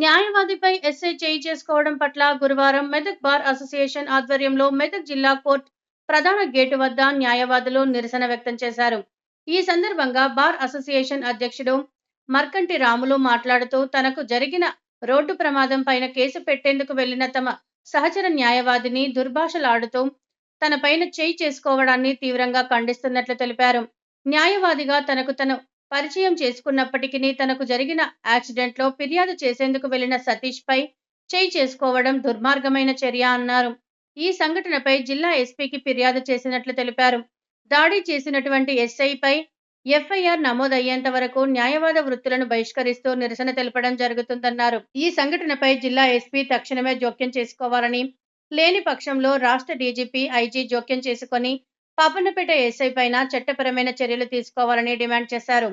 న్యాయవాదిపై SI చేయి చేసుకోవడం పట్ల గురువారం మెదక్ బార్ అసోసియేషన్ ఆధ్వర్యంలో మెదక్ జిల్లా కోర్టు ప్రధాన గేటు వద్ద న్యాయవాదులు నిరసన వ్యక్తం చేశారు. ఈ సందర్భంగా బార్ అసోసియేషన్ అధ్యక్షుడు మర్కంటి రాములు మాట్లాడుతూ తనకు జరిగిన రోడ్డు ప్రమాదం పైన కేసు పెట్టేందుకు వెళ్లిన తమ సహచర న్యాయవాదిని దుర్భాషలాడుతూ తన పైన చేయి చేసుకోవడాన్ని తీవ్రంగా ఖండిస్తున్నట్లు తెలిపారు. న్యాయవాదిగా తను పరిచయం చేసుకున్నప్పటికీ తనకు జరిగిన యాక్సిడెంట్ లో ఫిర్యాదు చేసేందుకు వెళ్లిన సతీష్ పై చేయి చేసుకోవడం దుర్మార్గమైన చర్య అన్నారు. ఈ సంఘటనపై జిల్లా ఎస్పీకి ఫిర్యాదు చేసినట్లు తెలిపారు. దాడి చేసినటువంటి ఎస్ఐ పై ఎఫ్ఐఆర్ నమోదయ్యేంత వరకు న్యాయవాద వృత్తులను బహిష్కరిస్తూ నిరసన తెలపడం జరుగుతుందన్నారు. ఈ సంఘటనపై జిల్లా ఎస్పీ తక్షణమే జోక్యం చేసుకోవాలని, లేని పక్షంలో రాష్ట్ర డీజీపీ, ఐజీ జోక్యం చేసుకొని పాపన్నపేట ఎస్ఐ పైన చట్టపరమైన చర్యలు తీసుకోవాలని డిమాండ్ చేశారు.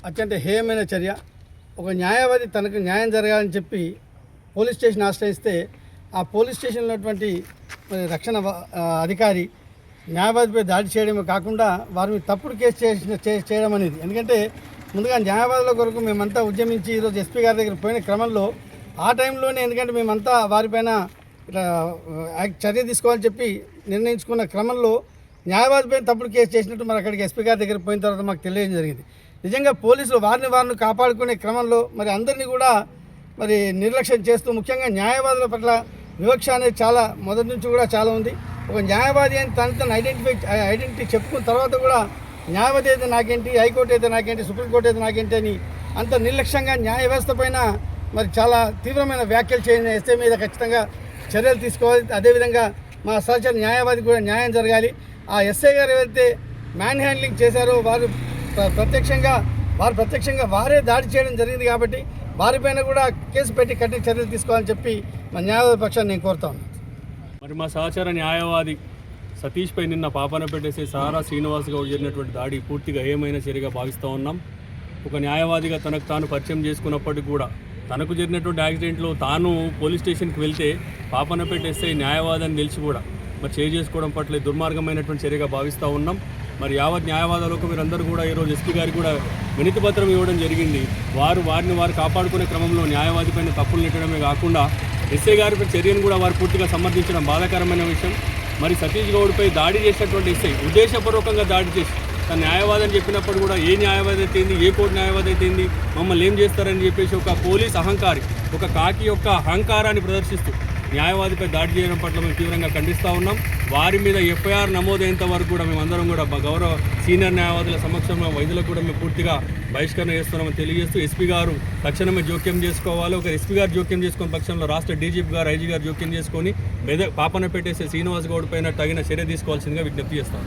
అత్యంత హేయమైన చర్య. ఒక న్యాయవాది తనకు న్యాయం జరగాలని చెప్పి పోలీస్ స్టేషన్ ఆశ్రయిస్తే ఆ పోలీస్ స్టేషన్లో ఉన్నటువంటి రక్షణ అధికారి న్యాయవాదిపై దాడి చేయడమే కాకుండా వారి మీద తప్పుడు కేసు చేయడం అనేది. ఎందుకంటే ముందుగా న్యాయవాదుల కొరకు మేమంతా ఉద్యమించి ఈరోజు ఎస్పీ గారి దగ్గర పోయిన క్రమంలో ఆ టైంలోనే, ఎందుకంటే మేమంతా వారిపైన చర్య తీసుకోవాలని చెప్పి నిర్ణయించుకున్న క్రమంలో న్యాయవాదిపై తప్పుడు కేసు చేసినట్టు మరి అక్కడికి ఎస్పీ గారి దగ్గర పోయిన తర్వాత మాకు తెలియడం జరిగింది. నిజంగా పోలీసులు వారిని కాపాడుకునే క్రమంలో మరి అందరినీ కూడా మరి నిర్లక్ష్యం చేస్తూ, ముఖ్యంగా న్యాయవాదుల పట్ల వివక్ష అనేది చాలా మొదటి నుంచి కూడా చాలా ఉంది. ఒక న్యాయవాది అని తను ఐడెంటిటీ చెప్పుకున్న తర్వాత కూడా న్యాయవాది అయితే నాకేంటి, హైకోర్టు అయితే నాకేంటి, సుప్రీంకోర్టు అయితే నాకేంటి అని అంత నిర్లక్ష్యంగా న్యాయ వ్యవస్థ పైన మరి చాలా తీవ్రమైన వ్యాఖ్యలు చేయని ఎస్ఐ మీద ఖచ్చితంగా చర్యలు తీసుకోవాలి. అదేవిధంగా మా సహచర న్యాయవాది కూడా న్యాయం జరగాలి. ఆ ఎస్ఐ గారు ఏవైతే మ్యాన్ హ్యాండ్లింగ్ చేశారో వారు ప్రత్యక్షంగా వారే దాడి చేయడం జరిగింది కాబట్టి వారిపైన కూడా కేసు పెట్టి కఠిన చర్యలు తీసుకోవాలని చెప్పి మా న్యాయవాది పక్షాన్ని నేను కోరుతాను. మరి మా సహచర న్యాయవాది సతీష్ పై నిన్న పాపన్నపేట ఎస్ఐ సారా శ్రీనివాస్ గౌడ్ జరిగినటువంటి దాడి పూర్తిగా ఏమైనా చర్యగా భావిస్తూ ఉన్నాం. ఒక న్యాయవాదిగా తనకు తాను పరిచయం చేసుకున్నప్పటికీ కూడా తనకు జరిగినటువంటి యాక్సిడెంట్లో తాను పోలీస్ స్టేషన్కి వెళ్తే పాపన్నపేట ఎస్ఐ న్యాయవాది అని తెలిసి కూడా మరి చేయి చేసుకోవడం పట్ల దుర్మార్గమైనటువంటి చర్యగా భావిస్తూ ఉన్నాం. మరి యావత్ న్యాయవాదులకు మీరందరూ కూడా ఈరోజు ఎస్పీ గారికి కూడా వినతి పత్రం ఇవ్వడం జరిగింది. వారిని కాపాడుకునే క్రమంలో న్యాయవాది పైన తప్పులు నెట్టడమే కాకుండా ఎస్ఐ గారిపై చర్యను కూడా వారు పూర్తిగా సమర్థించడం బాధాకరమైన విషయం. మరి సతీష్ గౌడ్పై దాడి చేసినటువంటి ఎస్ఐ ఉద్దేశపూర్వకంగా దాడి చేసి తన న్యాయవాది అని చెప్పినప్పుడు కూడా ఏ న్యాయవాది అయితే ఏ కోర్టు న్యాయవాది అయితే మమ్మల్ని ఏం చేస్తారని చెప్పేసి ఒక పోలీస్ అహంకారి, ఒక కాకి యొక్క అహంకారాన్ని ప్రదర్శిస్తూ న్యాయవాదిపై దాడి చేయడం పట్ల మేము తీవ్రంగా ఖండిస్తూ ఉన్నాం. వారి మీద ఎఫ్ఐఆర్ నమోదైనంత వరకు కూడా మేమందరం కూడా గౌరవ సీనియర్ న్యాయవాదుల సమక్షంలో వైద్యులకు కూడా మేము పూర్తిగా బహిష్కరణ చేస్తున్నామని తెలియజేస్తూ ఎస్పీ గారు తక్షణమే జోక్యం చేసుకోవాలి. ఒక ఎస్పీ గారు జోక్యం చేసుకున్న పక్షంలో రాష్ట్ర డీజీపీ గారు, ఐజీ గారు జోక్యం చేసుకొని పాపన్నపేట శ్రీనివాస్ గౌడ్ పైన తగిన చర్య తీసుకోవాల్సిందిగా విజ్ఞప్తి చేస్తాం.